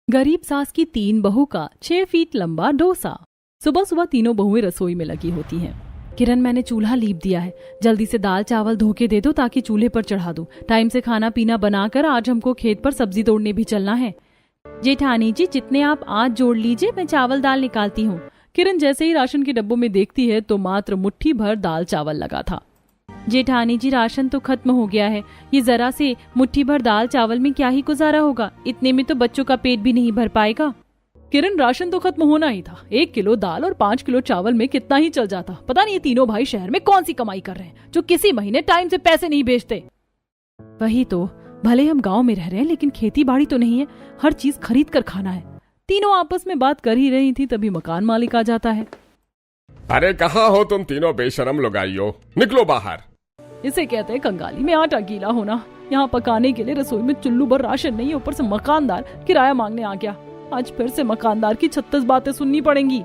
गरीब सास की 3 बहू का 6 फीट लंबा डोसा। सुबह सुबह तीनों बहुएं रसोई में लगी होती हैं। किरण, मैंने चूल्हा लीप दिया है, जल्दी से दाल चावल धो के दे दो ताकि चूल्हे पर चढ़ा दूं। टाइम से खाना पीना बनाकर आज हमको खेत पर सब्जी तोड़ने भी चलना है। जेठानी जी, जितने आप आज जोड़ लीजिए, मैं चावल दाल निकालती हूँ। किरण जैसे ही राशन के डब्बों में देखती है तो मात्र मुट्ठी भर दाल चावल लगा था। जेठानी जी, राशन तो खत्म हो गया है, ये जरा से मुट्ठी भर दाल चावल में क्या ही गुजारा होगा, इतने में तो बच्चों का पेट भी नहीं भर पाएगा। किरण, राशन तो खत्म होना ही था, 1 किलो दाल और 5 किलो चावल में कितना ही चल जाता। पता नहीं ये तीनों भाई शहर में कौन सी कमाई कर रहे हैं जो किसी महीने टाइम से पैसे नहीं भेजते। वही तो, भले हम गांव में रह रहे हैं लेकिन खेती बाड़ी तो नहीं है, हर चीज खरीद कर खाना है। तीनों आपस में बात कर ही रही थी तभी मकान मालिक आ जाता है। अरे कहाँ हो तुम तीनों बेशरम लोगाइयो, निकलो बाहर। इसे कहते हैं कंगाली में आटा गीला होना। यहाँ पकाने के लिए रसोई में चुल्लू भर राशन नहीं, ऊपर से मकानदार किराया मांगने आ गया। आज फिर से मकानदार की 36 बातें सुननी पड़ेंगी।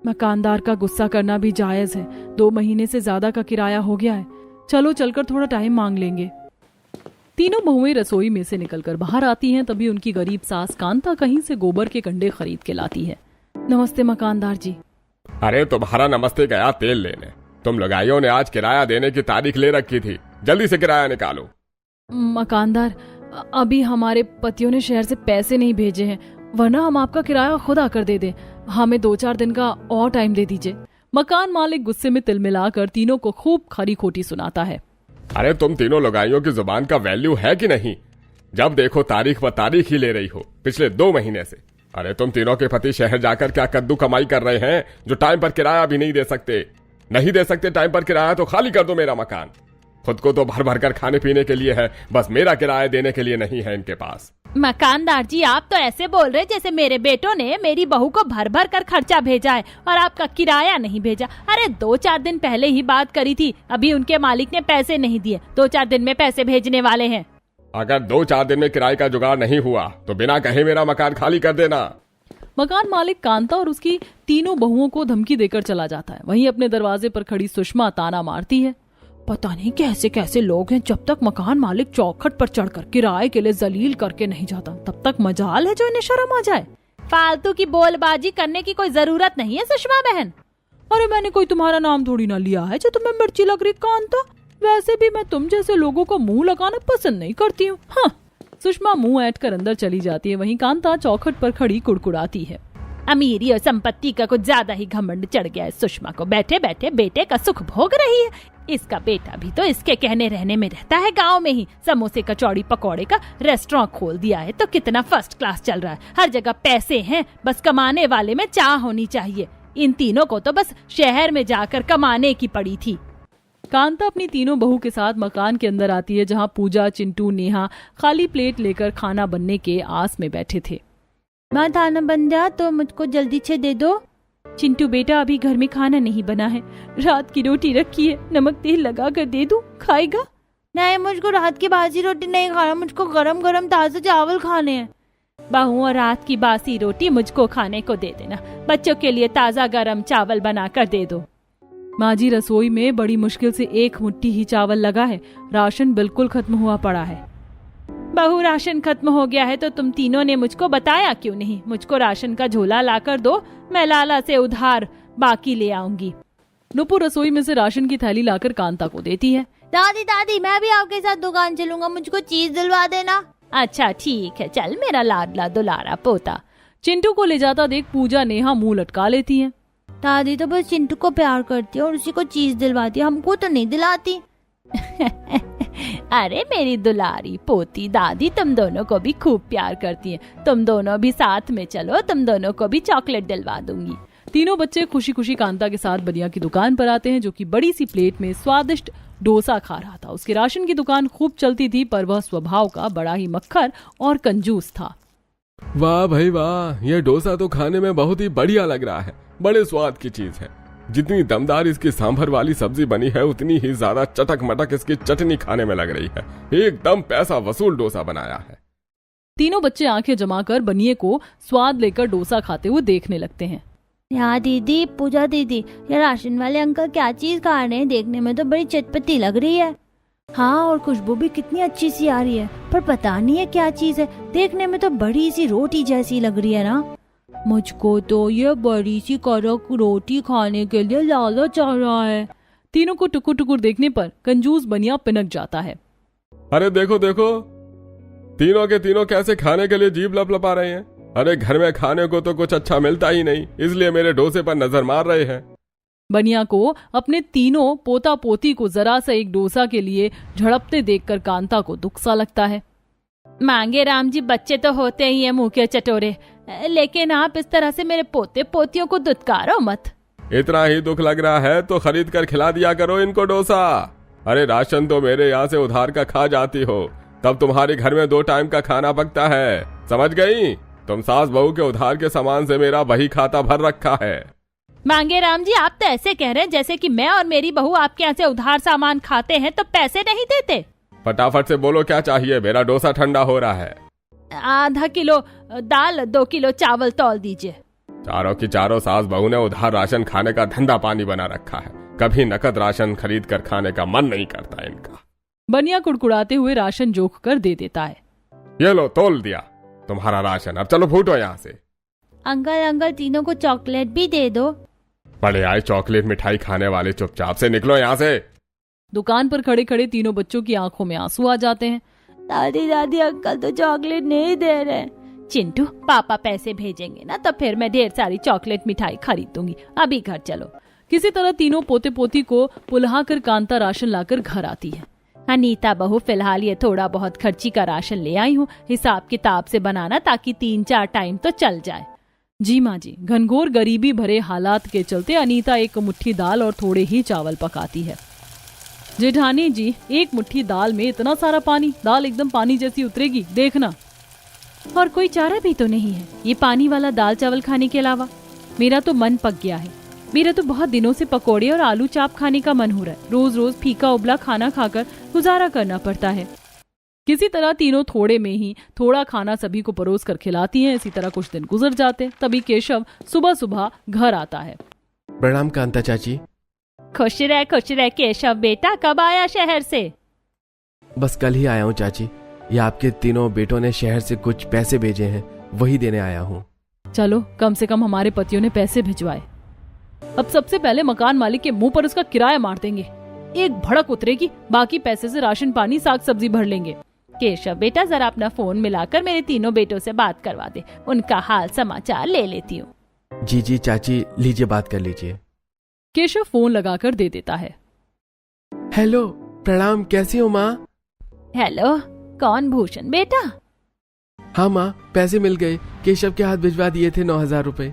मकानदार का गुस्सा करना भी जायज है, 2 महीने से ज्यादा का किराया हो गया है। चलो चलकर थोड़ा टाइम मांग लेंगे। तीनों बहुएं रसोई में से निकलकर बाहर आती हैं तभी उनकी गरीब सास कांता कहीं से गोबर के कंडे खरीद के लाती है। नमस्ते मकानदार जी। अरे तुम्हारा नमस्ते गया तेल लेने। तुम लोगाइयों ने आज किराया देने की तारीख ले रखी थी, जल्दी से किराया निकालो। मकानदार, अभी हमारे पतियों ने शहर से पैसे नहीं भेजे हैं, वरना हम आपका किराया खुद आकर दे दें। हमें 2-4 दिन का और टाइम दे दीजिए। मकान मालिक गुस्से में तिलमिलाकर तीनों को खूब खरी खोटी सुनाता है। अरे तुम तीनों लोगाइयों की जुबान का वैल्यू है कि नहीं? जब देखो तारीख पर तारीख ही ले रही हो पिछले 2 महीने से। अरे तुम तीनों के पति शहर जाकर क्या कद्दू कमाई कर रहे हैं जो टाइम पर किराया भी नहीं दे सकते। नहीं दे सकते टाइम पर किराया तो खाली कर दो मेरा मकान। खुद को तो भर भर कर खाने पीने के लिए है, बस मेरा किराया देने के लिए नहीं है इनके पास। मकानदार जी, आप तो ऐसे बोल रहे जैसे मेरे बेटों ने मेरी बहू को भर भर कर खर्चा भेजा है और आपका किराया नहीं भेजा। अरे 2-4 दिन पहले ही बात करी थी, अभी उनके मालिक ने पैसे नहीं दिए, 2-4 दिन में पैसे भेजने वाले हैं। अगर 2-4 दिन में किराए का जुगाड़ नहीं हुआ तो बिना कहे मेरा मकान खाली कर देना। मकान मालिक कांता और उसकी तीनों बहुओं को धमकी देकर चला जाता है। वहीं अपने दरवाजे पर खड़ी सुषमा ताना मारती है। पता नहीं कैसे कैसे लोग हैं, जब तक मकान मालिक चौखट पर चढ़कर किराए के लिए जलील करके नहीं जाता तब तक मजाल है जो इन्हें शर्म आ जाए। फालतू की बोलबाजी करने की कोई जरूरत नहीं है सुषमा बहन। अरे मैंने कोई तुम्हारा नाम थोड़ी ना लिया है जो तुम्हें मिर्ची लग रही कांता। वैसे भी मैं तुम जैसे लोगों को मुंह लगाना पसंद नहीं करती हूँ। हाँ। सुषमा मुंह ऐंठ कर अंदर चली जाती है। वहीं कांता चौखट पर खड़ी कुड़कुड़ाती है। अमीरी और संपत्ति का कुछ ज्यादा ही घमंड चढ़ गया है सुषमा को। बैठे बैठे बेटे का सुख भोग रही है। इसका बेटा भी तो इसके कहने रहने में रहता है गांव में ही। समोसे कचौड़ी पकौड़े का रेस्टोरेंट खोल दिया है तो कितना फर्स्ट क्लास चल रहा है। हर जगह पैसे हैं, बस कमाने वाले में चाह होनी चाहिए। इन तीनों को तो बस शहर में जाकर कमाने की पड़ी थी। कांता अपनी तीनों बहू के साथ मकान के अंदर आती है जहाँ पूजा, चिंटू, नेहा खाली प्लेट लेकर खाना बनने के आस में बैठे थे। माँ, खाना बन जा तो मुझको जल्दी से दे दो। चिंटू बेटा, अभी घर में खाना नहीं बना है, रात की रोटी रखी है, नमक तेल लगा कर दे दूं, खाएगा? नहीं, मुझको रात की बासी रोटी नहीं खाना, मुझको गरम गरम ताजे चावल खाने हैं। बहू, और रात की बासी रोटी मुझको खाने को दे देना, बच्चों के लिए ताजा गरम चावल बना कर दे दो। माँ जी, रसोई में बड़ी मुश्किल से 1 मुट्ठी ही चावल लगा है, राशन बिल्कुल खत्म हुआ पड़ा है। बहू, राशन खत्म हो गया है तो तुम तीनों ने मुझको बताया क्यों नहीं? मुझको राशन का झोला ला कर दो, मैं लाला से उधार बाकी ले आऊंगी। नुपुर रसोई में से राशन की थैली लाकर कांता को देती है। दादी दादी, मैं भी आपके साथ दुकान चलूंगा, मुझको चीज दिलवा देना। अच्छा ठीक है, चल मेरा लाडला दुलारा पोता। चिंटू को ले जाता देख पूजा, नेहा मुंह लटका लेती है। दादी तो बस चिंटू को प्यार करती है और उसी को चीज दिलवाती है, हमको तो नहीं दिलाती। अरे मेरी दुलारी पोती, दादी तुम दोनों को भी खूब प्यार करती है। तुम दोनों भी साथ में चलो, तुम दोनों को भी चॉकलेट दिलवा दूंगी। तीनों बच्चे खुशी खुशी कांता के साथ बनिया की दुकान पर आते हैं जो कि बड़ी सी प्लेट में स्वादिष्ट डोसा खा रहा था। उसके राशन की दुकान खूब चलती थी पर वह स्वभाव का बड़ा ही मक्खर और कंजूस था। वाह भाई वाह, यह डोसा तो खाने में बहुत ही बढ़िया लग रहा है, बड़े स्वाद की चीज है। जितनी दमदार इसकी सांभर वाली सब्जी बनी है उतनी ही ज्यादा चटक मटक इसकी चटनी खाने में लग रही है। एकदम पैसा वसूल डोसा बनाया है। तीनों बच्चे आंखें जमाकर बनिए को स्वाद लेकर डोसा खाते हुए देखने लगते हैं। यहाँ दीदी, पूजा दीदी, ये राशन वाले अंकल क्या चीज खा रहे हैं? देखने में तो बड़ी चटपटी लग रही है। हाँ, और खुशबू भी कितनी अच्छी सी आ रही है, पर पता नहीं है क्या चीज है। देखने में तो बड़ी सी रोटी जैसी लग रही है ना। मुझको तो ये बड़ी सी कड़क रोटी खाने के लिए लालच आ रहा है। तीनों को टुकुर टुकुर देखने पर कंजूस बनिया पिनक जाता है। अरे देखो देखो, तीनों के तीनों कैसे खाने के लिए जीभ लपलपा रहे हैं। अरे घर में खाने को तो कुछ अच्छा मिलता ही नहीं, इसलिए मेरे डोसे पर नजर मार रहे हैं। बनिया को अपने तीनों पोता पोती को जरा सा एक डोसा के लिए झड़पते देखकर कांता को दुख सा लगता है। मांगे राम जी, बच्चे तो होते ही हैं मुंह के चटोरे, लेकिन आप इस तरह से मेरे पोते पोतियों को दुत्कारो मत। इतना ही दुख लग रहा है तो खरीद कर खिला दिया करो इनको डोसा। अरे राशन तो मेरे यहाँ से उधार का खा जाती हो, तब तुम्हारे घर में 2 टाइम का खाना पकता है, समझ गई? तुम सास बहू के उधार के सामान से मेरा बही खाता भर रखा है। मांगे राम जी, आप तो ऐसे कह रहे हैं जैसे कि मैं और मेरी बहू आपके यहाँ से उधार सामान खाते हैं तो पैसे नहीं देते। फटाफट से बोलो क्या चाहिए, मेरा डोसा ठंडा हो रहा है। आधा किलो दाल, 2 किलो चावल तौल दीजिए। चारों की चारों सास बहू ने उधार राशन खाने का धंधा पानी बना रखा है, कभी नकद राशन खरीद कर खाने का मन नहीं करता इनका। बनिया कुड़कुड़ाते हुए राशन जोख कर दे देता है। ये लो, तोल दिया तुम्हारा राशन, अब चलो फूटो यहाँ से। अंकल तीनों को चॉकलेट भी दे दो। बड़े आए चॉकलेट मिठाई खाने वाले, चुपचाप से निकलो यहाँ से। दुकान पर खड़े खड़े तीनों बच्चों की आंखों में आंसू आ जाते हैं। दादी अंकल तो चॉकलेट नहीं दे रहे। चिंटू, पापा पैसे भेजेंगे ना तो फिर मैं ढेर सारी चॉकलेट मिठाई खरीद दूंगी, अभी घर चलो। किसी तरह तीनों पोते पोती को पुल्हा कर कांता राशन लाकर घर आती है। अनीता बहू, फिलहाल ये थोड़ा बहुत खर्ची का राशन ले आई हूँ, हिसाब किताब से बनाना ताकि 3-4 टाइम तो चल जाए। जी माँ जी। घनघोर गरीबी भरे हालात के चलते अनीता एक मुट्ठी दाल और थोड़े ही चावल पकाती है। जेठानी जी, एक मुट्ठी दाल में इतना सारा पानी, दाल एकदम पानी जैसी उतरेगी, देखना। और कोई चारा भी तो नहीं है ये पानी वाला दाल चावल खाने के अलावा। मेरा तो मन पक गया है। मेरा तो बहुत दिनों से पकौड़े और आलू चाप खाने का मन हो रहा है। रोज रोज फीका उबला खाना खाकर गुजारा करना पड़ता है। किसी तरह तीनों थोड़े में ही थोड़ा खाना सभी को परोस कर खिलाती हैं। इसी तरह कुछ दिन गुजर जाते। तभी केशव सुबह सुबह घर आता है। प्रणाम कांता चाची। खुश रह केशव बेटा, कब आया शहर से? बस कल ही आया हूँ चाची। ये आपके तीनों बेटों ने शहर से कुछ पैसे भेजे हैं, वही देने आया हूँ। चलो, कम से कम हमारे पतियों ने पैसे भिजवाए। अब सबसे पहले मकान मालिक के मुंह पर उसका किराया मार देंगे। एक भड़क उतरेगी, बाकी पैसे से राशन पानी साग सब्जी भर लेंगे। केशव बेटा, जरा अपना फोन मिलाकर मेरे तीनों बेटों से बात करवा दे, उनका हाल समाचार ले लेती हूँ। जी चाची, लीजिए बात कर लीजिए। केशव फोन लगाकर दे देता है। हेलो, प्रणाम, कैसी हो माँ? हेलो, कौन? भूषण बेटा? हाँ माँ, पैसे मिल गए। केशव के हाथ भिजवा दिए थे 9,000 रुपए।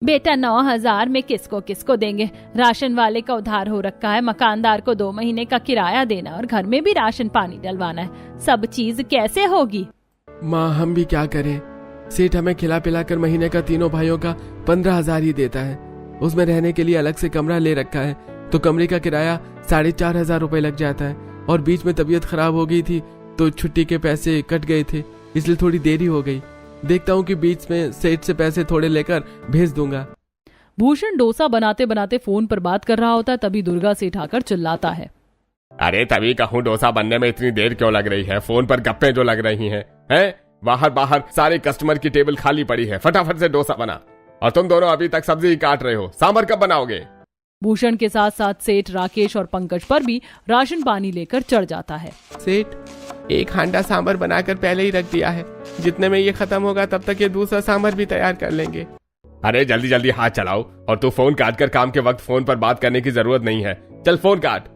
बेटा 9,000 में किसको किसको देंगे? राशन वाले का उधार हो रखा है, मकानदार को 2 महीने का किराया देना और घर में भी राशन पानी डलवाना है। सब चीज कैसे होगी? माँ, हम भी क्या करें? सेठ हमें खिला पिला कर महीने का तीनों भाइयों का 15,000 ही देता है। उसमें रहने के लिए अलग से कमरा ले रखा है, तो कमरे का किराया 4,500 रुपए लग जाता है। और बीच में तबीयत खराब हो गई थी तो छुट्टी के पैसे कट गए थे, इसलिए थोड़ी देरी हो गई। देखता हूँ कि बीच में सेठ से पैसे थोड़े लेकर भेज दूंगा। भूषण डोसा बनाते बनाते फोन पर बात कर रहा होता है। तभी दुर्गा सेठ आकर चिल्लाता है। अरे तभी कहूँ, डोसा बनने में इतनी देर क्यों लग रही है? फोन पर गप्पे जो लग रही हैं, बाहर सारे कस्टमर की टेबल खाली पड़ी है, फटाफट से डोसा बना। और तुम दोनों अभी तक सब्जी ही काट रहे हो, सांभर कब बनाओगे? भूषण के साथ साथ सेठ, राकेश और पंकज पर भी राशन पानी लेकर चढ़ जाता है। सेठ, एक हांडा सांभर बनाकर पहले ही रख दिया है, जितने में ये खत्म होगा तब तक ये दूसरा सांभर भी तैयार कर लेंगे। अरे जल्दी जल्दी हाथ चलाओ। और तू फोन काट कर काम के वक्त फोन पर बात करने की जरूरत नहीं है। चल फोन काट।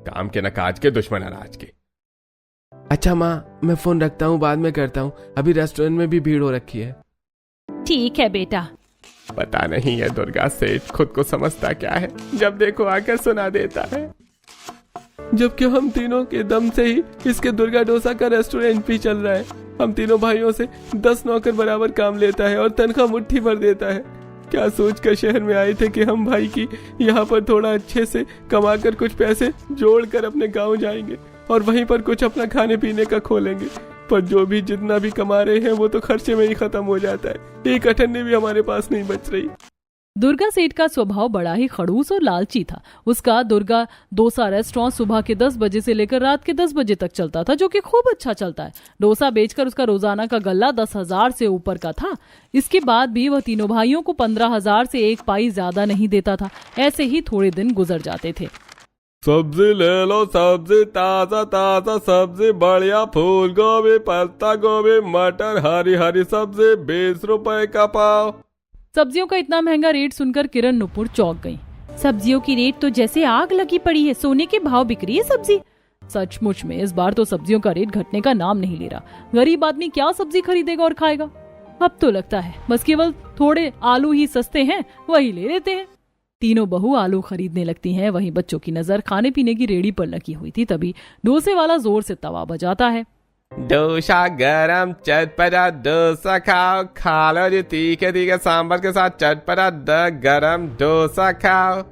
काम के न काज के, दुश्मन अनाज के। अच्छा माँ, मैं फोन रखता हूँ, बाद में करता हूँ। अभी रेस्टोरेंट में भी भीड़ हो रखी है। ठीक है बेटा। पता नहीं है दुर्गा सेठ खुद को समझता क्या है, जब देखो आकर सुना देता है। जबकि हम तीनों के दम से ही इसके दुर्गा डोसा का रेस्टोरेंट भी चल रहा है। हम तीनों भाइयों से 10 नौकर बराबर काम लेता है और तनख्वाह मुट्ठी भर देता है। क्या सोचकर शहर में आए थे कि हम भाई की यहाँ पर थोड़ा अच्छे से कमाकर कुछ पैसे जोड़कर अपने गांव जाएंगे और वहीं पर कुछ अपना खाने पीने का खोलेंगे। पर जो भी जितना भी कमा रहे हैं वो तो खर्चे में ही खत्म हो जाता है। एक अठन्नी भी हमारे पास नहीं बच रही। दुर्गा सेठ का स्वभाव बड़ा ही खड़ूस और लालची था। उसका दुर्गा डोसा रेस्टोरेंट सुबह के 10 बजे से लेकर रात के 10 बजे तक चलता था, जो कि खूब अच्छा चलता है। डोसा बेचकर उसका रोजाना का गल्ला 10,000 से ऊपर का था। इसके बाद भी वह तीनों भाइयों को 15,000 से एक पाई ज्यादा नहीं देता था। ऐसे ही थोड़े दिन गुजर जाते थे। सब्जी ले लो, सब्जी ताजा ताजा सब्जी, बढ़िया फूल गोभी, पत्ता गोभी, मटर, हरी हरी सब्जी 20 रुपए का पाव। सब्जियों का इतना महंगा रेट सुनकर किरण नुपुर चौंक गई। सब्जियों की रेट तो जैसे आग लगी पड़ी है, सोने के भाव बिक रही है सब्जी। सचमुच में इस बार तो सब्जियों का रेट घटने का नाम नहीं ले रहा। गरीब आदमी क्या सब्जी खरीदेगा और खाएगा। अब तो लगता है बस केवल थोड़े आलू ही सस्ते हैं, वही ले लेते हैं। तीनों बहू आलू खरीदने लगती हैं। वहीं बच्चों की नजर खाने पीने की रेडी पर लगी हुई थी। तभी डोसे वाला जोर से तवा बजाता है। डोसा गरम चटपटा, डोसा खाओ, खा लो जी तीखे तीखे सांभर के साथ चटपटा गरम डोसा खाओ।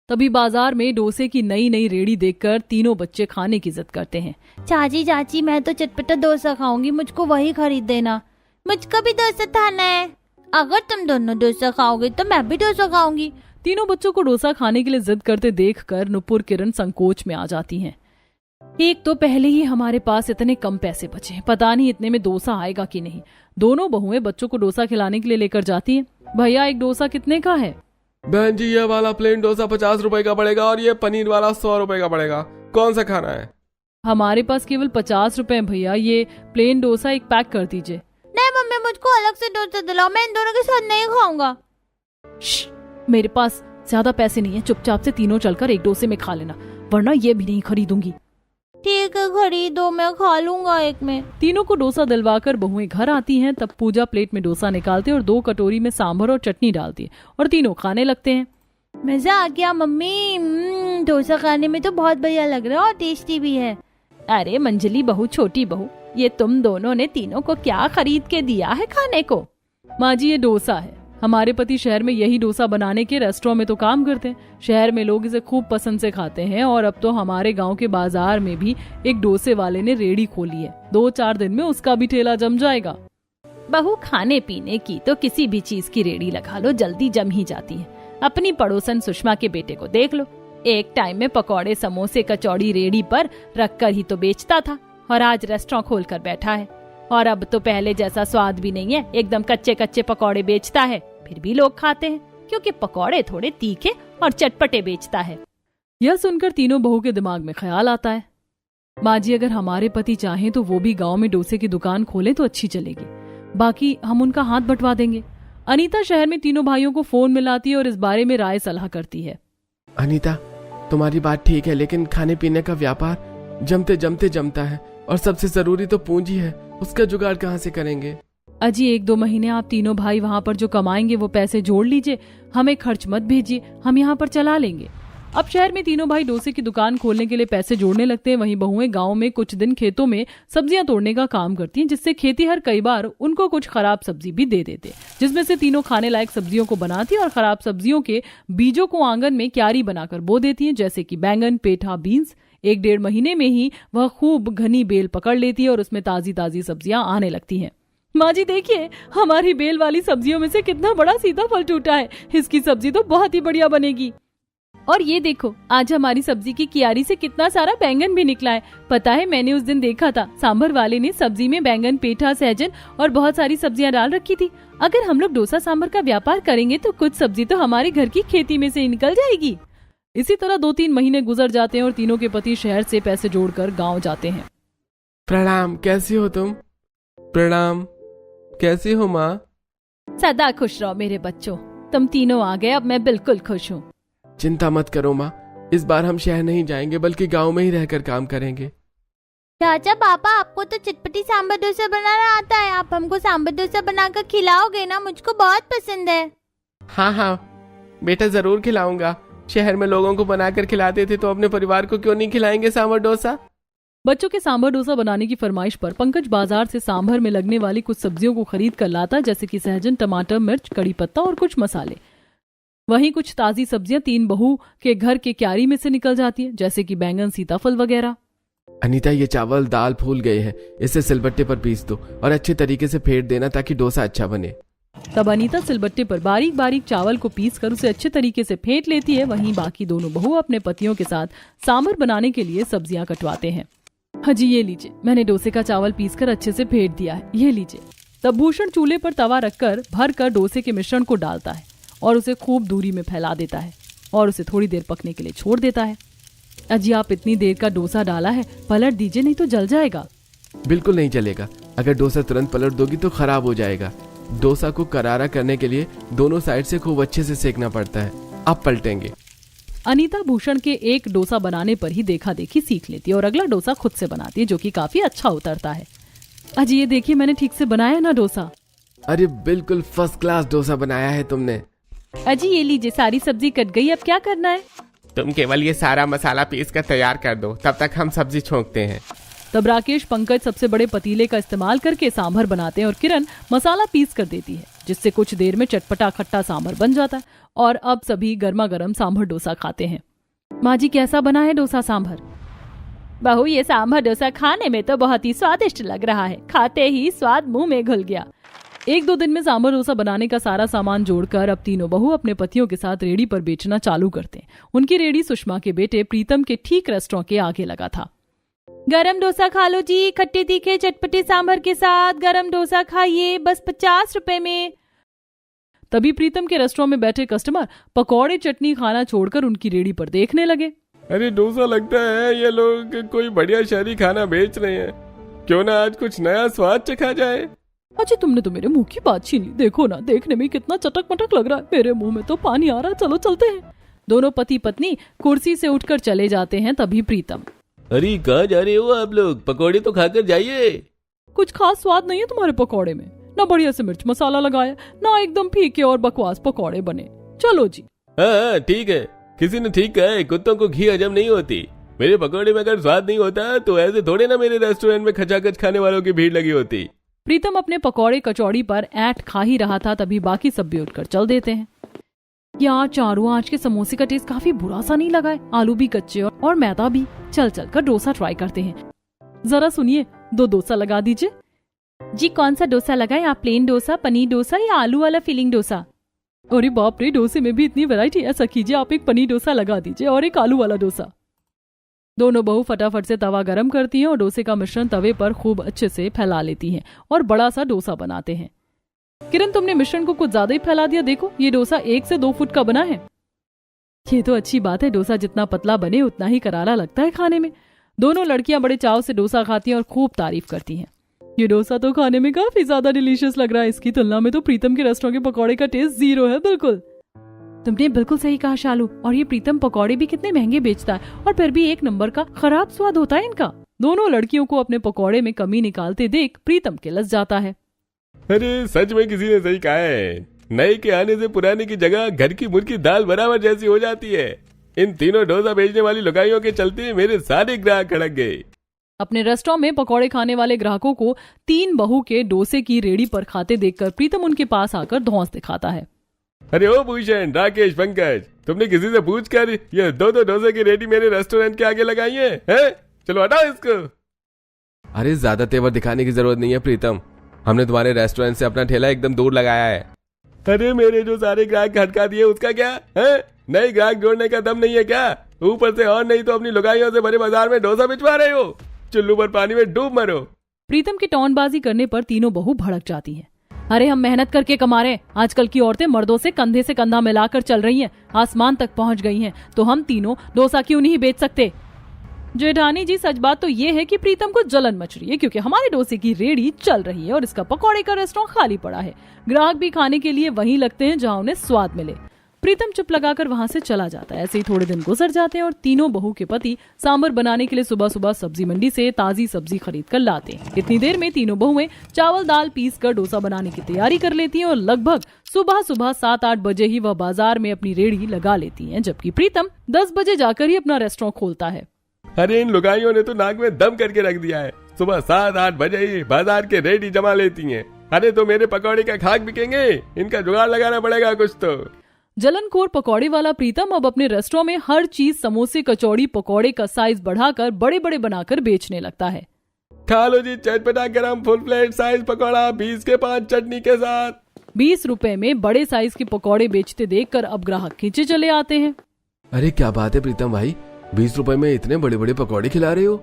तभी बाजार में डोसे की नई नई रेडी देखकर तीनों बच्चे खाने की जिद करते हैं। चाची चाची मैं तो चटपटा डोसा खाऊंगी, मुझको वही खरीद देना। मुझको भी डोसा खाना है। अगर तुम दोनों डोसा खाओगे तो मैं भी डोसा खाऊंगी। तीनों बच्चों को डोसा खाने के लिए जिद करते देखकर नुपुर किरण संकोच में आ जाती हैं। एक तो पहले ही हमारे पास इतने कम पैसे बचे हैं, पता नहीं इतने में डोसा आएगा कि नहीं। दोनों बहुएं बच्चों को डोसा खिलाने के लिए लेकर जाती हैं। भैया एक डोसा कितने का है? बहन जी ये वाला प्लेन डोसा 50 रुपए का पड़ेगा और ये पनीर वाला 100 रुपए का पड़ेगा। कौन सा खाना है? हमारे पास केवल 50 रुपए भैया, ये प्लेन डोसा एक पैक कर दीजिए। नहीं मम्मी, मुझको अलग से डोसा दिलाओ, मैं इन दोनों के साथ नहीं खाऊंगा। मेरे पास ज्यादा पैसे नहीं है, चुपचाप से तीनों चलकर एक डोसे में खा लेना, वरना ये भी नहीं खरीदूंगी। ठीक है खरीदो, मैं खा लूंगा एक में। तीनों को डोसा दिलवाकर बहुएं घर आती हैं। तब पूजा प्लेट में डोसा निकालते और 2 कटोरी में सांभर और चटनी डालती है और तीनों खाने लगते हैं। मजा आ गया मम्मी, डोसा खाने में तो बहुत बढ़िया लग रहा है और टेस्टी भी है। अरे मंजली बहू, छोटी बहू, ये तुम दोनों ने तीनों को क्या खरीद के दिया है खाने को? माँ जी ये डोसा है। हमारे पति शहर में यही डोसा बनाने के रेस्टोरेंट में तो काम करते हैं। शहर में लोग इसे खूब पसंद से खाते हैं और अब तो हमारे गांव के बाजार में भी एक डोसे वाले ने रेडी खोली है। 2-4 दिन में उसका भी ठेला जम जाएगा। बहू, खाने पीने की तो किसी भी चीज की रेडी लगा लो, जल्दी जम ही जाती है। अपनी पड़ोसन सुषमा के बेटे को देख लो, एक टाइम में पकौड़े समोसे कचौड़ी रेडी पर रखकर ही तो बेचता था और आज रेस्टोरेंट खोल कर बैठा है। और अब तो पहले जैसा स्वाद भी नहीं है, एकदम कच्चे कच्चे पकौड़े बेचता है, फिर भी लोग खाते हैं क्योंकि पकौड़े थोड़े तीखे और चटपटे बेचता है। यह सुनकर तीनों बहू के दिमाग में ख्याल आता है, माँ जी अगर हमारे पति चाहें तो वो भी गांव में डोसे की दुकान खोले तो अच्छी चलेगी, बाकी हम उनका हाथ बंटवा देंगे। अनीता शहर में तीनों भाइयों को फोन मिलाती है और इस बारे में राय सलाह करती है। अनीता तुम्हारी बात ठीक है, लेकिन खाने पीने का व्यापार जमते जमते जमता है और सबसे जरूरी तो पूंजी है, उसका जुगाड़ कहाँ से करेंगे? अजी 1-2 महीने आप तीनों भाई वहाँ पर जो कमाएंगे वो पैसे जोड़ लीजिए, हमें खर्च मत भेजिए, हम यहाँ पर चला लेंगे। अब शहर में तीनों भाई डोसे की दुकान खोलने के लिए पैसे जोड़ने लगते हैं। वहीं बहुएं गांव में कुछ दिन खेतों में सब्जियां तोड़ने का काम करती हैं, जिससे खेतीहर कई बार उनको कुछ खराब सब्जी भी दे देते, जिसमें से तीनों खाने लायक सब्जियों को बनाती और खराब सब्जियों के बीजों को आंगन में क्यारी बनाकर बो देती हैं, जैसे कि बैंगन, पेठा, बीन्स। 1-1.5 महीने में ही वह खूब घनी बेल पकड़ लेती है और उसमें ताजी ताजी सब्जियां आने लगती हैं। माँ जी देखिए, हमारी बेल वाली सब्जियों में से कितना बड़ा सीताफल टूटा है, इसकी सब्जी तो बहुत ही बढ़िया बनेगी। और ये देखो, आज हमारी सब्जी की कियारी से कितना सारा बैंगन भी निकला है। पता है, मैंने उस दिन देखा था सांभर वाले ने सब्जी में बैंगन, पेठा, सहजन और बहुत सारी सब्जियां डाल रखी थी। अगर हम लोग डोसा सांभर का व्यापार करेंगे तो कुछ सब्जी तो हमारे घर की खेती में से निकल जाएगी। इसी तरह 2-3 महीने गुजर जाते हैं और तीनों के पति शहर से पैसे जोड़कर गाँव जाते हैं। प्रणाम, कैसी हो तुम? प्रणाम, कैसी हो माँ? सदा खुश रहो मेरे बच्चों, तुम तीनों आ गए, अब मैं बिल्कुल खुश हूँ। चिंता मत करो माँ, इस बार हम शहर नहीं जाएंगे बल्कि गांव में ही रहकर काम करेंगे। चाचा पापा, आपको तो चटपटी सांभर डोसा बनाना आता है, आप हमको सांभर डोसा बनाकर खिलाओगे ना? मुझको बहुत पसंद है। हाँ हाँ बेटा, जरूर खिलाऊंगा। शहर में लोगों को बनाकर खिलाते थे तो अपने परिवार को क्यों नहीं खिलाएंगे सांभर डोसा? बच्चों के सांभर डोसा बनाने की फरमाइश पर पंकज बाजार से सांभर में लगने वाली कुछ सब्जियों को खरीद कर लाता, जैसे कि सहजन, टमाटर, मिर्च, कड़ी पत्ता और कुछ मसाले। वहीं कुछ ताजी सब्जियां 3 बहू के घर के क्यारी में से निकल जाती है, जैसे कि बैंगन, सीताफल वगैरह। अनीता ये चावल दाल फूल गए हैं, इसे सिलबट्टे पर पीस दो और अच्छे तरीके से फेंट देना ताकि डोसा अच्छा बने। तब अनीता सिलबट्टे पर बारीक बारीक चावल को पीस कर उसे अच्छे तरीके से फेंट लेती है। वहीं बाकी दोनों बहू अपने पतियों के साथ सांभर बनाने के लिए सब्जियां कटवाते हैं। हाँ जी, ये लीजिए, मैंने डोसे का चावल पीस कर अच्छे से फेंट दिया है, ये लीजिए। तब भूषण चूल्हे पर तवा रखकर भर कर डोसे के मिश्रण को डालता है और उसे खूब दूरी में फैला देता है और उसे थोड़ी देर पकने के लिए छोड़ देता है। अजी, आप इतनी देर का डोसा डाला है, पलट दीजिए नहीं तो जल जाएगा। बिल्कुल नहीं चलेगा, अगर डोसा तुरंत पलट दोगी तो खराब हो जाएगा। डोसा को करारा करने के लिए दोनों साइड से खूब अच्छे से सेकना पड़ता है। आप पलटेंगे। अनीता भूषण के एक डोसा बनाने पर ही देखा देखी सीख लेती है और अगला डोसा खुद से बनाती है, जो कि काफी अच्छा उतरता है। अजी, ये देखिए, मैंने ठीक से बनाया ना डोसा। अरे बिल्कुल फर्स्ट क्लास डोसा बनाया है तुमने। अजी, ये लीजिए, सारी सब्जी कट गई, अब क्या करना है? तुम केवल ये सारा मसाला पीस कर तैयार कर दो, तब तक हम सब्जी छोंकते हैं। तब राकेश पंकज सबसे बड़े पतीले का इस्तेमाल करके सांभर बनाते हैं और किरण मसाला पीस कर देती है, जिससे कुछ देर में चटपटा खट्टा सांभर बन जाता है। और अब सभी गर्मा गर्म सांभर डोसा खाते हैं। माँ जी, कैसा बना है डोसा सांभर? बहू, ये सांभर डोसा खाने में तो बहुत ही स्वादिष्ट लग रहा है, खाते ही स्वाद मुंह में घुल गया। 1-2 दिन में सांभर डोसा बनाने का सारा सामान जोड़कर अब तीनों बहू अपने पतियों के साथ रेडी पर बेचना चालू करते हैं। उनकी रेडी सुषमा के बेटे प्रीतम के ठीक रेस्टोरेंट के आगे लगा था। गरम डोसा खा लो जी, खट्टे तीखे चटपटे सांभर के साथ गरम डोसा खाइए, बस 50 रुपए में। तभी प्रीतम के रेस्टोरेंट में बैठे कस्टमर पकौड़े चटनी खाना छोड़कर उनकी रेडी पर देखने लगे। अरे डोसा, लगता है ये लोग कोई बढ़िया शहरी खाना बेच रहे हैं। क्यों ना आज कुछ नया स्वाद चखा जाए। अच्छा, तुमने तो मेरे मुंह की बात छीनी। देखो ना, देखने में कितना चटक मटक लग रहा है, मेरे मुंह में तो पानी आ रहा है। चलो चलते हैं। दोनों पति पत्नी कुर्सी से उठकर चले जाते हैं। तभी प्रीतम, अरे कहाँ जा रहे हो आप लोग? पकौड़े तो खाकर जाइए। कुछ खास स्वाद नहीं है तुम्हारे पकौड़े में, ना बढ़िया से मिर्च मसाला लगाया, ना एकदम फीके और बकवास पकौड़े बने। चलो जी। हाँ ठीक है, किसी ने ठीक कहा है, कुत्तों को घी हजम नहीं होती। मेरे पकौड़े में अगर स्वाद नहीं होता तो ऐसे थोड़े ना मेरे रेस्टोरेंट में खचाखच खाने वालों की भीड़ लगी होती। प्रीतम अपने पकौड़े कचौड़ी पर ऐंठ खा ही रहा था, तभी बाकी सब भी उठकर चल देते हैं। यार चारू, आज के समोसे का टेस्ट काफी बुरा सा नहीं लगा है, आलू भी कच्चे और मैदा भी। चल चल कर डोसा ट्राई करते हैं। जरा सुनिए, 2 डोसा लगा दीजिए। जी, कौन सा डोसा लगाए आप? प्लेन डोसा, पनीर डोसा या आलू वाला फिलिंग डोसा? अरे बाप रे, डोसे में भी इतनी वैरायटी। ऐसा कीजिए, आप एक पनीर डोसा लगा दीजिए और एक आलू वाला डोसा। दोनों बहू फटाफट से तवा गरम करती हैं और डोसे का मिश्रण तवे पर खूब अच्छे से फैला लेती हैं और बड़ा सा डोसा बनाते हैं। किरण, तुमने मिश्रण को कुछ ज्यादा ही फैला दिया। देखो, ये डोसा 1 से 2 फुट का बना है। ये तो अच्छी बात है, डोसा जितना पतला बने उतना ही करारा लगता है खाने में। दोनों लड़कियां बड़े चाव से डोसा खाती हैं और खूब तारीफ करती हैं। ये डोसा तो खाने में काफी ज्यादा डिलीशियस लग रहा है। इसकी तुलना में तो प्रीतम के रेस्टोरेंट के पकौड़े का टेस्ट 0 है। बिल्कुल, तुमने बिल्कुल सही कहा शालू। और ये प्रीतम पकौड़े भी कितने महंगे बेचता है और फिर भी 1 नंबर का खराब स्वाद होता है इनका। दोनों लड़कियों को अपने पकौड़े में कमी निकालते देख प्रीतम किलस जाता है। अरे सच में किसी ने सही कहा है, नए के आने से पुराने की जगह घर की मुर्गी दाल बराबर जैसी हो जाती है। इन तीनों डोसा बेचने वाली लुगाइयों के चलते मेरे सारे ग्राहक खड़क गए। अपने रेस्टोरेंट में पकौड़े खाने वाले ग्राहकों को 3 बहू के डोसे की रेडी पर खाते देखकर प्रीतम उनके पास आकर धौंस दिखाता है। अरे ओ भूषण, राकेश, पंकज, तुमने किसी से पूछ कर ये 2-2 डोसे की रेडी मेरे रेस्टोरेंट के आगे लगाई है? चलो हटाओ इसको। अरे ज्यादा तेवर दिखाने की जरूरत नहीं है प्रीतम, हमने तुम्हारे रेस्टोरेंट से अपना ठेला एकदम दूर लगाया है। अरे मेरे जो सारे ग्राहक हटका दिए उसका क्या है? नए ग्राहक जोड़ने का दम नहीं है क्या? ऊपर से और नहीं तो अपनी लुगाइयों से भरे बाजार में डोसा बिचवा रहे हो। चुल्लू पर पानी में डूब मरो। प्रीतम की टौनबाजी करने पर तीनों बहू भड़क जाती हैं। अरे हम मेहनत करके कमा रहे हैं, आजकल की औरतें मर्दों से कंधा मिलाकर चल रही हैं, आसमान तक पहुंच गई हैं, तो हम तीनों डोसा क्यों नहीं बेच सकते? जेठानी जी, सच बात तो ये है कि प्रीतम को जलन मच रही है, क्योंकि हमारे डोसे की रेडी चल रही है और इसका पकौड़े का रेस्टोरेंट खाली पड़ा है। ग्राहक भी खाने के लिए वहीं लगते हैं जहां उन्हें स्वाद मिले। प्रीतम चुप लगाकर वहां से चला जाता है। ऐसे ही थोड़े दिन गुजर जाते हैं और तीनों बहू के पति सांभर बनाने के लिए सुबह सुबह सब्जी मंडी से ताजी सब्जी खरीद कर लाते हैं। इतनी देर में तीनों बहुएं चावल दाल पीस कर डोसा बनाने की तैयारी कर लेती हैं और लगभग सुबह 7-8 बजे ही वह बाजार में अपनी रेड़ी लगा लेती हैं, जबकि प्रीतम 10 बजे जाकर ही अपना रेस्टोरेंट खोलता है। अरे इन लुगाइयों ने तो नाक में दम करके रख दिया है, सुबह 7-8 बजे ही बाजार के रेडी जमा लेती हैं। अरे तो मेरे पकौड़े का खाक बिकेंगे, इनका जुगाड़ लगाना पड़ेगा कुछ तो। जलनखोर पकौड़े वाला प्रीतम अब अपने रेस्टोरेंट में हर चीज समोसे कचौड़ी पकौड़े का साइज बढ़ाकर बड़े बड़े बनाकर बेचने लगता है। खा लो जी चटपटा गरम फुल प्लेट साइज पकौड़ा 20 के 5 चटनी के साथ। 20 रुपए में बड़े साइज के पकौड़े बेचते देखकर अब ग्राहक खींचे चले आते हैं। अरे क्या बात है प्रीतम भाई, 20 रुपए में इतने बड़े बड़े पकौड़े खिला रहे हो?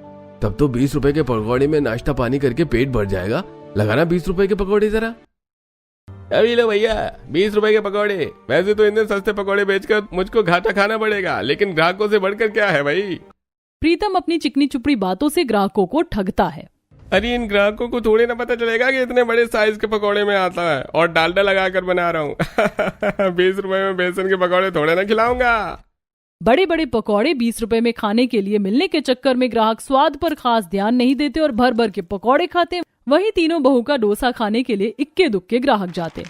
तब तो 20 रुपए के पकौड़े में नाश्ता पानी करके पेट भर जाएगा। लगाना 20 रुपए के पकौड़े जरा। अभी लो भैया 20 रुपए के पकौड़े। वैसे तो इतने सस्ते पकौड़े बेचकर मुझको घाटा खाना पड़ेगा, लेकिन ग्राहकों से बढ़कर क्या है भाई। प्रीतम अपनी चिकनी चुपड़ी बातों से ग्राहकों को ठगता है। अरे इन ग्राहकों को थोड़ी ना पता चलेगा कि इतने बड़े साइज के पकौड़े में आता है और डालडा लगाकर बना रहा हूँ। 20 रुपए में बेसन के पकौड़े थोड़े ना खिलाऊंगा। बड़े बड़े पकौड़े 20 रुपए में खाने के लिए मिलने के चक्कर में ग्राहक स्वाद पर खास ध्यान नहीं देते और भर भर के पकौड़े खाते। वहीं तीनों बहू का डोसा खाने के लिए इक्के दुक्के ग्राहक जाते।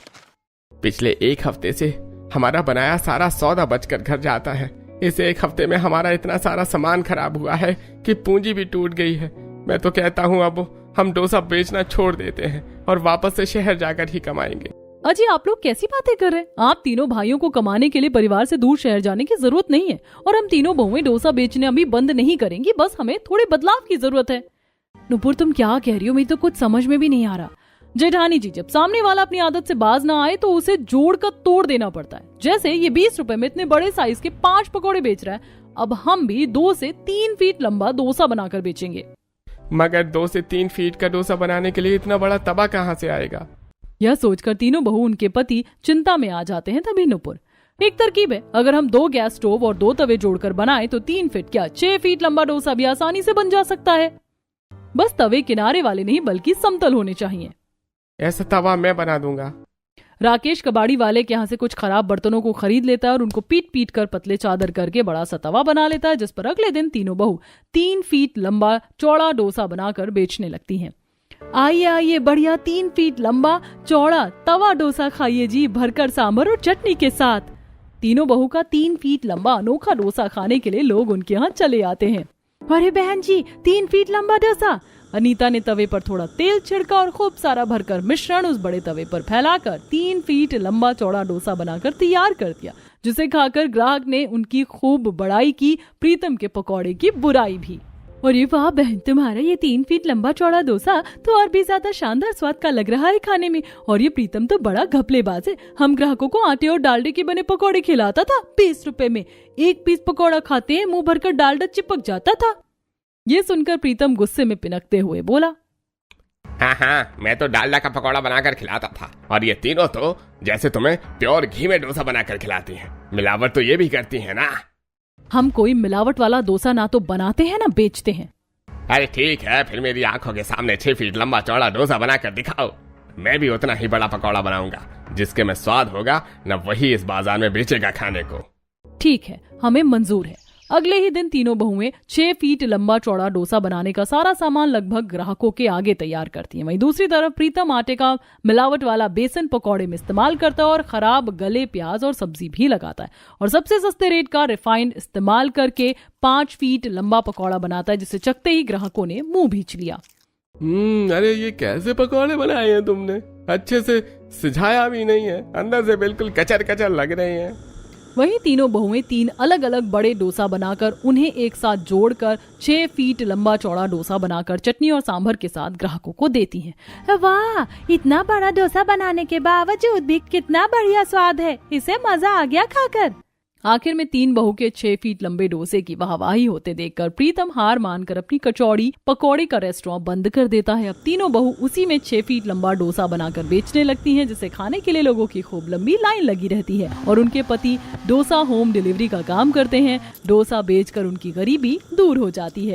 पिछले 1 हफ्ते से हमारा बनाया सारा सौदा बचकर घर जाता है। इस 1 हफ्ते में हमारा इतना सारा सामान खराब हुआ है कि पूंजी भी टूट गई है। मैं तो कहता हूँ अब हम डोसा बेचना छोड़ देते हैं और वापस से शहर जाकर ही कमाएंगे। अजी आप लोग कैसी बातें कर रहे हैं? आप तीनों भाइयों को कमाने के लिए परिवार से दूर शहर जाने की जरूरत नहीं है और हम तीनों बहुएं डोसा बेचने अभी बंद नहीं करेंगी। बस हमें थोड़े बदलाव की जरूरत है। नुपुर तुम क्या कह रही हो? मुझे तो कुछ समझ में भी नहीं आ रहा। जेठानी जी, जब सामने वाला अपनी आदत से बाज ना आए तो उसे जोड़कर तोड़ देना पड़ता है। जैसे ये 20 रुपए में इतने बड़े साइज के 5 पकौड़े बेच रहा है, अब हम भी 2 से 3 फीट लंबा डोसा बनाकर बेचेंगे। मगर 2 से 3 फीट का डोसा बनाने के लिए इतना बड़ा तवा कहाँ से आएगा? यह सोचकर तीनों बहू उनके पति चिंता में आ जाते हैं। तभी नुपुर, एक तरकीब है, अगर हम 2 गैस स्टोव और 2 तवे जोड़कर बनाएं तो 3 फीट क्या 6 फीट लंबा डोसा भी आसानी से बन जा सकता है। बस तवे किनारे वाले नहीं बल्कि समतल होने चाहिए। ऐसा तवा मैं बना दूंगा। राकेश कबाड़ी वाले के यहाँ से कुछ खराब बर्तनों को खरीद लेता है और उनको पीट पीट कर पतले चादर करके बड़ा सा तवा बना लेता है, जिस पर अगले दिन तीनों बहू 3 फीट लंबा चौड़ा डोसा बनाकर बेचने लगती हैं। आइए आइए, बढ़िया 3 फीट लंबा चौड़ा तवा डोसा खाइए जी, भरकर सांभर और चटनी के साथ। तीनों बहू का 3 फीट लंबा अनोखा डोसा खाने के लिए लोग उनके यहाँ चले आते हैं। अरे बहन जी, 3 फीट लंबा डोसा। अनीता ने तवे पर थोड़ा तेल छिड़का और खूब सारा भरकर मिश्रण उस बड़े तवे पर फैलाकर 3 फीट लंबा चौड़ा डोसा बनाकर तैयार कर दिया, जिसे खाकर ग्राहक ने उनकी खूब बड़ाई की, प्रीतम के पकौड़े की बुराई भी। और ये वाह बहन, तुम्हारा ये 3 फीट लंबा चौड़ा डोसा तो और भी ज्यादा शानदार स्वाद का लग रहा है खाने में। और ये प्रीतम तो बड़ा घपलेबाज है, हम ग्राहकों को आटे और डालडे के बने पकौड़े खिलाता था। 20 रुपए में 1 पीस पकौड़ा खाते हैं, मुंह भरकर डालडा चिपक जाता था। ये सुनकर प्रीतम गुस्से में पिनकते हुए बोला, हाँ, मैं तो डालडा का पकौड़ा बनाकर खिलाता था और ये तीनों तो जैसे तुम्हें प्योर घी में डोसा बनाकर खिलाती हैं। मिलावट तो ये भी करती है ना। हम कोई मिलावट वाला डोसा ना तो बनाते हैं ना बेचते हैं। अरे ठीक है, फिर मेरी आंखों के सामने 6 फीट लंबा चौड़ा डोसा बनाकर दिखाओ। मैं भी उतना ही बड़ा पकौड़ा बनाऊंगा जिसके में स्वाद होगा न वही इस बाजार में बेचेगा खाने को। ठीक है, हमें मंजूर है। अगले ही दिन तीनों बहुएं 6 फीट लंबा चौड़ा डोसा बनाने का सारा सामान लगभग ग्राहकों के आगे तैयार करती हैं। वहीं दूसरी तरफ प्रीतम आटे का मिलावट वाला बेसन पकौड़े में इस्तेमाल करता है और खराब गले प्याज और सब्जी भी लगाता है और सबसे सस्ते रेट का रिफाइंड इस्तेमाल करके 5 फीट लंबा पकौड़ा बनाता है, जिसे चखते ही ग्राहकों ने मुंह भींच लिया। अरे ये कैसे पकौड़े बनाए हैं तुमने? अच्छे से सिझाया भी नहीं है, अंदर से बिल्कुल कचर कचर लग रहे हैं। वहीं तीनों बहुएं 3 अलग अलग बड़े डोसा बनाकर उन्हें एक साथ जोड़कर 6 फीट लंबा चौड़ा डोसा बनाकर चटनी और सांभर के साथ ग्राहकों को देती हैं। वाह, इतना बड़ा डोसा बनाने के बावजूद भी कितना बढ़िया स्वाद है, इसे मजा आ गया खाकर। आखिर में 3 बहू के 6 फीट लंबे डोसे की वाहवाही होते देखकर प्रीतम हार मानकर अपनी कचौड़ी पकौड़े का रेस्टोरेंट बंद कर देता है। अब तीनों बहू उसी में 6 फीट लंबा डोसा बनाकर बेचने लगती हैं, जिसे खाने के लिए लोगों की खूब लंबी लाइन लगी रहती है और उनके पति डोसा होम डिलीवरी का काम करते हैं। डोसा बेचकर उनकी गरीबी दूर हो जाती है।